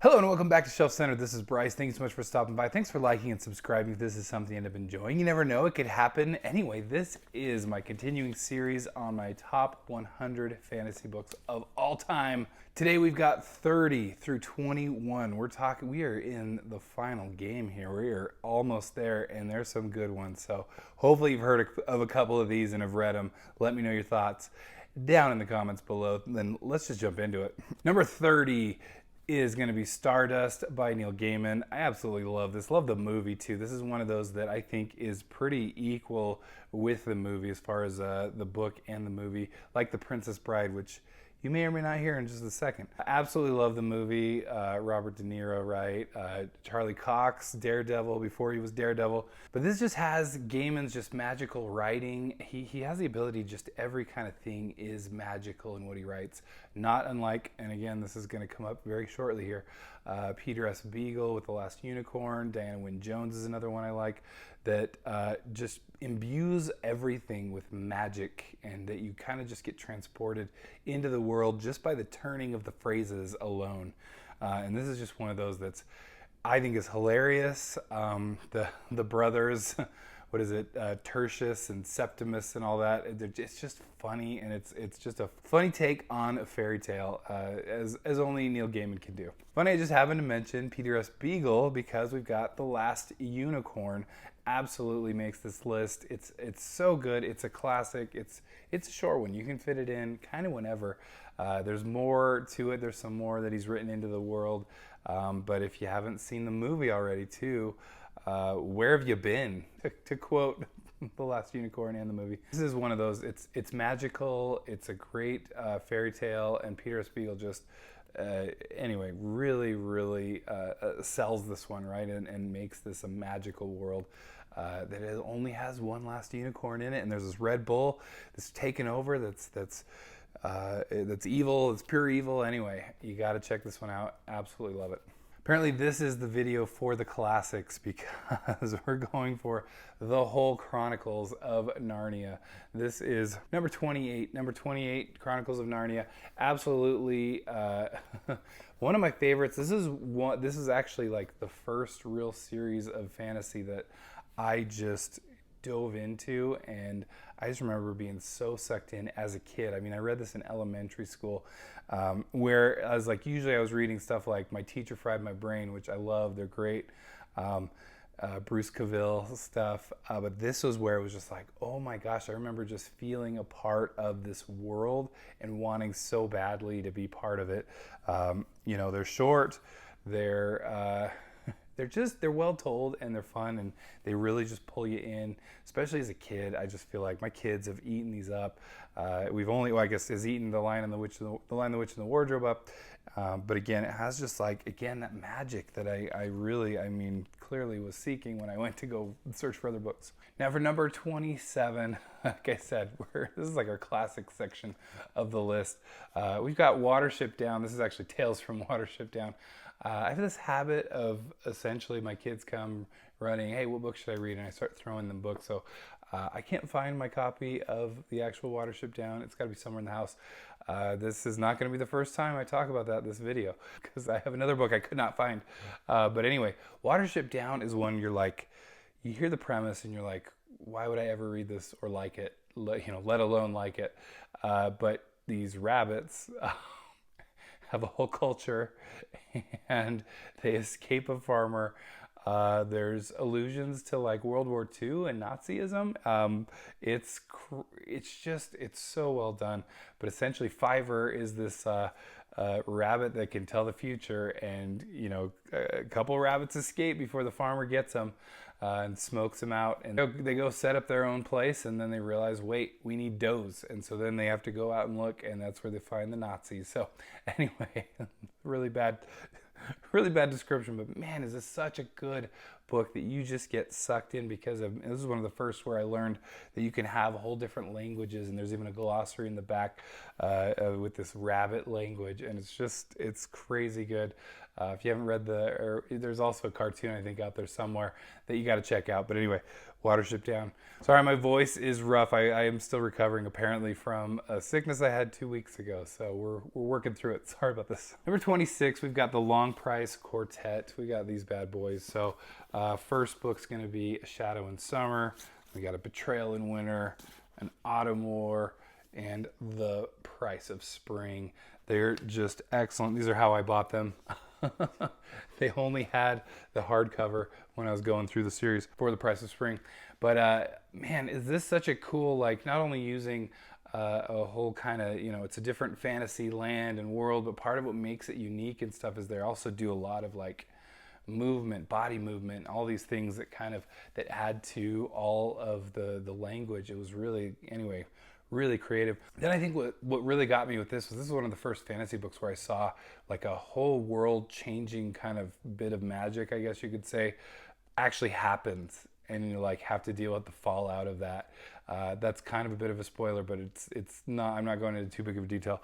Hello and welcome back to Shelf Center. This is Bryce. Thank you so much for stopping by. Thanks for liking and subscribing if this is something you end up enjoying. You never know, it could happen. Anyway, this is my continuing series on my top 100 fantasy books of all time. Today we've got 30 through 21. We are in the final game here. We are almost there and there's some good ones. So hopefully you've heard of a couple of these and have read them. Let me know your thoughts down in the comments below. Then let's just jump into it. Number 30 is going to be Stardust by Neil Gaiman. I absolutely love this. Love the movie too. This is one of those that I think is pretty equal with the movie as far as the book and the movie, like The Princess Bride, which you may or may not hear in just a second. I absolutely love the movie. Robert De Niro, right? Charlie Cox, Daredevil, before he was Daredevil. But this just has Gaiman's just magical writing. He has the ability, just every kind of thing is magical in what he writes. Not unlike, and again, this is going to come up very shortly here, Peter S. Beagle with The Last Unicorn. Diana Wynne Jones is another one I like, that just imbues everything with magic, and that you kind of just get transported into the world just by the turning of the phrases alone. And this is just one of those that's, I think, is hilarious. The brothers, what is it, Tertius and Septimus and all that, it's just funny, and it's just a funny take on a fairy tale, as only Neil Gaiman can do. Funny, I just happened to mention Peter S. Beagle because we've got The Last Unicorn. Absolutely makes this list. It's so good. It's a classic. It's a short one. You can fit it in kind of whenever. There's more to it. There's some more that he's written into the world. But if you haven't seen the movie already too, where have you been? To quote The Last Unicorn and the movie. This is one of those. It's magical. It's a great fairy tale, and Peter S. Beagle just anyway, really sells this one, right, and makes this a magical world that it only has one last unicorn in it, and there's this Red Bull that's taken over. That's evil. It's pure evil. Anyway, you got to check this one out. Absolutely love it. Apparently this is the video for the classics because we're going for the whole Chronicles of Narnia. This is number 28. Number 28, Chronicles of Narnia. Absolutely one of my favorites. This is actually like the first real series of fantasy that I just dove into, and I just remember being so sucked in as a kid. I mean, I read this in elementary school, where I was like, usually I was reading stuff like My Teacher Fried My Brain, which I love. They're great. Bruce Cavill stuff. But this was where it was just like, oh my gosh, I remember just feeling a part of this world and wanting so badly to be part of it. You know, they're short, they're well told, and they're fun, and they really just pull you in, especially as a kid. I just feel like my kids have eaten these up. We've only, well, I guess, has eaten The Lion, the Witch, and the Wardrobe up. But again, it has just like, again, that magic that I mean, clearly was seeking when I went to go search for other books. Now for number 27, like I said, this is like our classic section of the list. We've got Watership Down. This is actually Tales from Watership Down. I have this habit of essentially my kids come running, hey, what book should I read? And I start throwing them books. So I can't find my copy of the actual Watership Down. It's got to be somewhere in the house. This is not going to be the first time I talk about that in this video, because I have another book I could not find. But anyway, Watership Down is one you're like, you hear the premise and you're like, why would I ever read this or like it? Let alone like it. But these rabbits have a whole culture, and they escape a farmer. There's allusions to like World War II and Nazism. It's so well done. But essentially, Fiverr is this rabbit that can tell the future, and a couple rabbits escape before the farmer gets them. And smokes them out, and they go set up their own place, and then they realize, wait, we need doughs, and so then they have to go out and look, and that's where they find the Nazis. So anyway, really bad description, but man, is this such a good book that you just get sucked in, because this is one of the first where I learned that you can have whole different languages, and there's even a glossary in the back with this rabbit language, and it's crazy good. If you haven't read there's also a cartoon I think out there somewhere that you got to check out. But anyway, Watership Down. Sorry, my voice is rough. I am still recovering apparently from a sickness I had 2 weeks ago, so we're working through it. Sorry about this. Number 26, we've got The Long Price Surprise Quartet. We got these bad boys. So first book's going to be A Shadow in Summer. We got A Betrayal in Winter, An Autumn War, and The Price of Spring. They're just excellent. These are how I bought them. They only had the hardcover when I was going through the series for The Price of Spring. But man, is this such a cool, like, not only using a whole kind of, you know, it's a different fantasy land and world, but part of what makes it unique and stuff is they also do a lot of like movement, body movement, all these things that kind of that add to all of the language. It was really, anyway, really creative. Then I think what really got me with this was, this is one of the first fantasy books where I saw like a whole world changing kind of bit of magic, I guess you could say, actually happens, and you like have to deal with the fallout of that. That's kind of a bit of a spoiler, but it's not, I'm not going into too big of a detail.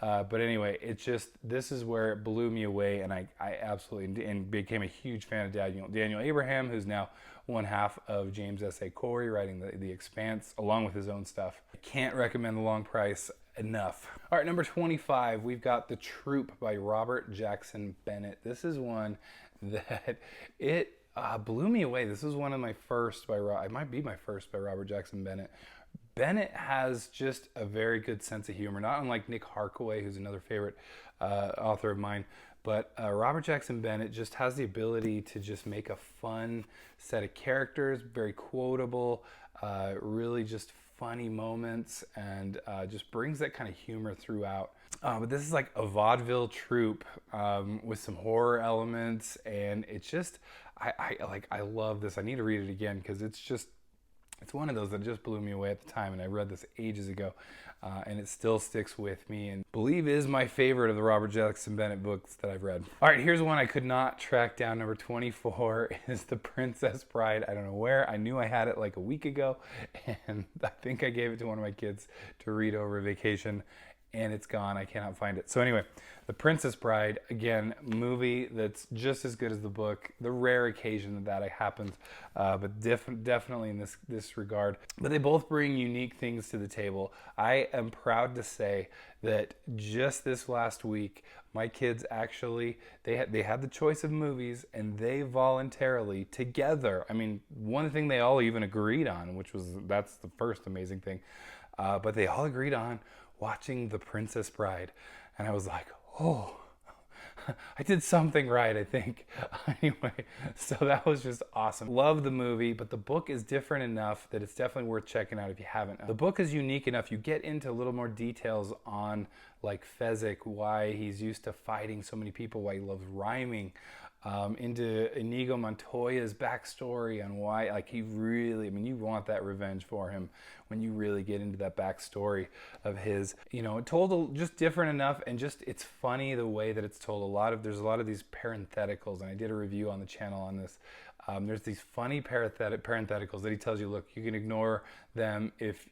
But anyway, it's just, this is where it blew me away, and I absolutely, and became a huge fan of Daniel Abraham, who's now one half of James S.A. Corey, writing the Expanse, along with his own stuff. I can't recommend The Long Price enough. All right, number 25, we've got The Troop by Robert Jackson Bennett. This is one that it blew me away. This is one of my first by it might be my first by Robert Jackson Bennett. Bennett has just a very good sense of humor, not unlike Nick Harkaway, who's another favorite author of mine. But Robert Jackson Bennett just has the ability to just make a fun set of characters, very quotable, really just funny moments, and just brings that kind of humor throughout. But this is like a vaudeville troupe with some horror elements, and it's just, I love this. I need to read it again because it's one of those that just blew me away at the time, and I read this ages ago, and it still sticks with me, and I believe is my favorite of the Robert Jackson Bennett books that I've read. All right, here's one I could not track down. Number 24 is The Princess Bride. I don't know where. I knew I had it like a week ago, and I think I gave it to one of my kids to read over vacation, and it's gone. I cannot find it. So anyway, The Princess Bride, again, movie that's just as good as the book. The rare occasion that happens, but definitely in this regard. But they both bring unique things to the table. I am proud to say that just this last week, my kids actually, they had the choice of movies, and they voluntarily together, I mean, one thing they all even agreed on, that's the first amazing thing, but they all agreed on watching The Princess Bride. And I was like, oh, I did something right, I think. Anyway, so that was just awesome. Love the movie, but the book is different enough that it's definitely worth checking out if you haven't. The book is unique enough. You get into a little more details on like Fezzik, why he's used to fighting so many people, why he loves rhyming, into Inigo Montoya's backstory on why, like, he really, I mean, you want that revenge for him when you really get into that backstory of his, you know, told just different enough, and just, it's funny the way that it's told. There's a lot of these parentheticals, and I did a review on the channel on this. There's these funny parentheticals that he tells you, look, you can ignore them if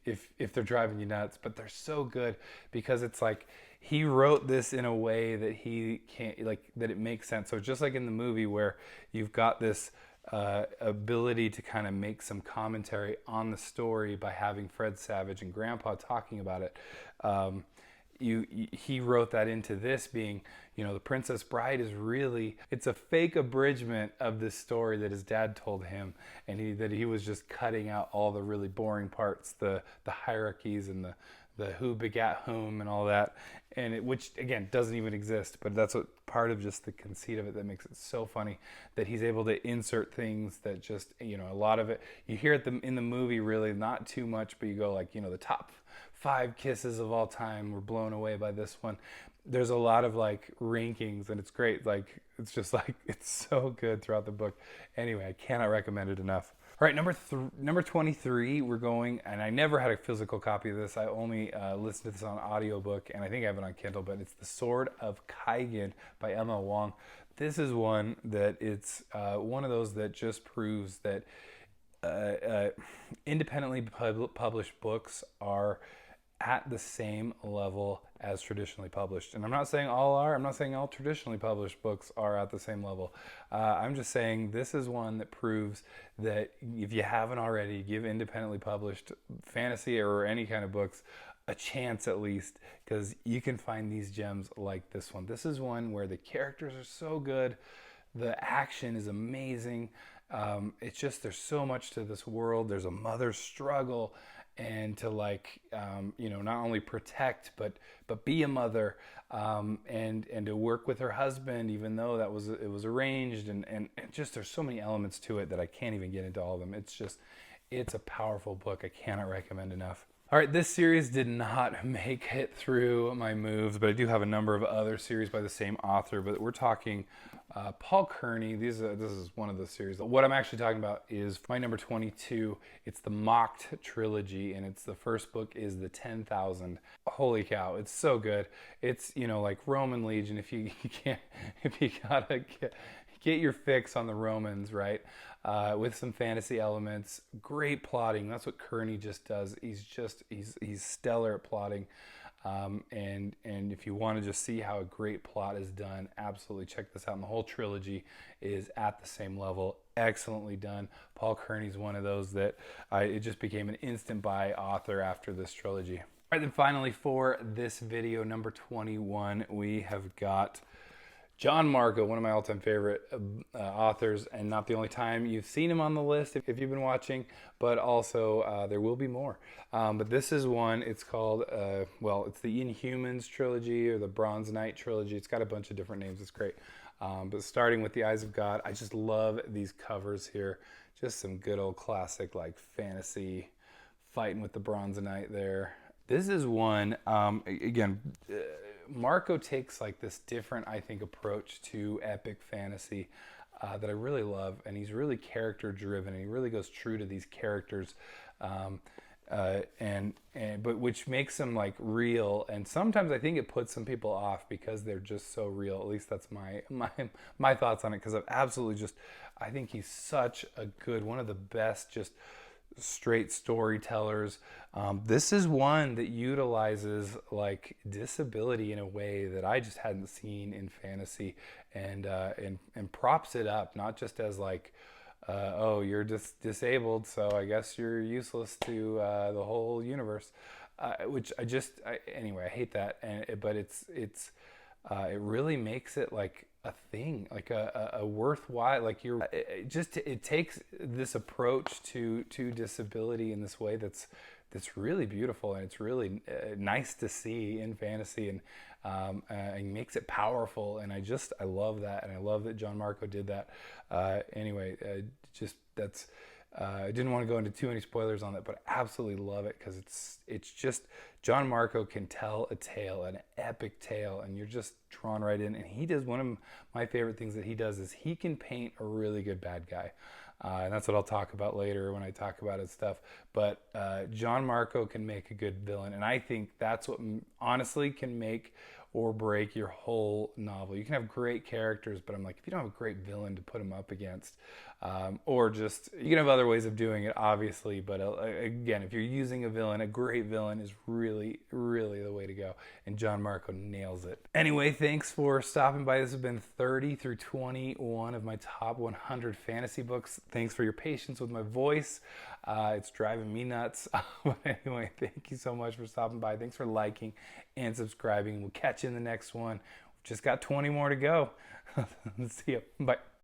they're driving you nuts, but they're so good because it's like, he wrote this in a way that he can't, like, that it makes sense. So just like in the movie where you've got this ability to kind of make some commentary on the story by having Fred Savage and Grandpa talking about it, he wrote that into this being, you know, The Princess Bride is really, it's a fake abridgment of this story that his dad told him, and that he was just cutting out all the really boring parts, the hierarchies and the who begat whom and all that, and which again doesn't even exist, but that's what part of just the conceit of it that makes it so funny, that he's able to insert things that just, you know, a lot of it you hear it in the movie, really not too much, but you go like, you know, the top 5 kisses of all time were blown away by this one. There's a lot of like rankings, and it's great. Like, it's just like, it's so good throughout the book. Anyway, I cannot recommend it enough. All right, number 23, we're going, and I never had a physical copy of this. I only listened to this on audiobook, and I think I have it on Kindle, but it's The Sword of Kaigan by Emma Wong. This is one that it's one of those that just proves that independently published books are at the same level as traditionally published. And I'm not saying all are. I'm not saying all traditionally published books are at the same level. I'm just saying this is one that proves that if you haven't already, give independently published fantasy or any kind of books a chance at least, because you can find these gems like this one. This is one where the characters are so good, the action is amazing. It's just, there's so much to this world. There's a mother's struggle, and to like, not only protect but be a mother, and to work with her husband, even though it was arranged, and just, there's so many elements to it that I can't even get into all of them. It's a powerful book. I cannot recommend enough. All right, this series did not make it through my moves, but I do have a number of other series by the same author. But we're talking Paul Kearney. This is one of the series. What I'm actually talking about is my number 22. It's the Mocked trilogy, and it's the first book is the 10,000. Holy cow, it's so good. It's, like Roman Legion. If you gotta get your fix on the Romans, right? With some fantasy elements, great plotting. That's what Kearney just does. He's stellar at plotting. And if you want to just see how a great plot is done, absolutely check this out. And the whole trilogy is at the same level, excellently done. Paul Kearney's one of those that it just became an instant buy author after this trilogy. All right, then finally for this video, number 21, we have got John Marco, one of my all-time favorite authors, and not the only time you've seen him on the list if you've been watching, but also there will be more. But this is one, it's called, it's the Inhumans trilogy or the Bronze Knight trilogy. It's got a bunch of different names, it's great. But starting with the Eyes of God, I just love these covers here. Just some good old classic like fantasy fighting with the Bronze Knight there. This is one, again, Marco takes like this different, I think, approach to epic fantasy that I really love, and he's really character driven, and he really goes true to these characters, but which makes them like real. And sometimes I think it puts some people off because they're just so real. At least that's my thoughts on it, because I think he's such a good, one of the best just straight storytellers. This is one that utilizes like disability in a way that I just hadn't seen in fantasy, and props it up, not just as like, oh, you're just disabled, so I guess you're useless to the whole universe, which anyway, I hate that, but it really makes it like a thing, like a worthwhile, like it takes this approach to disability in this way that's really beautiful, and it's really nice to see in fantasy, and makes it powerful. And I love that, and I love that John Marco did that. I didn't want to go into too many spoilers on that, but I absolutely love it, because it's just, John Marco can tell a tale, an epic tale, and you're just drawn right in. And he does, one of my favorite things that he does is he can paint a really good bad guy. And that's what I'll talk about later when I talk about his stuff. But John Marco can make a good villain, and I think that's what honestly can make or break your whole novel. You can have great characters, but I'm like, if you don't have a great villain to put them up against, or just, you can have other ways of doing it, obviously, but again, if you're using a villain, a great villain is really, really the way to go, and John Marco nails it. Anyway, thanks for stopping by. This has been 30 through 21 of my top 100 fantasy books. Thanks for your patience with my voice. It's driving me nuts. But anyway, thank you so much for stopping by. Thanks for liking and subscribing. We'll catch you in the next one. We've just got 20 more to go. See you. Bye.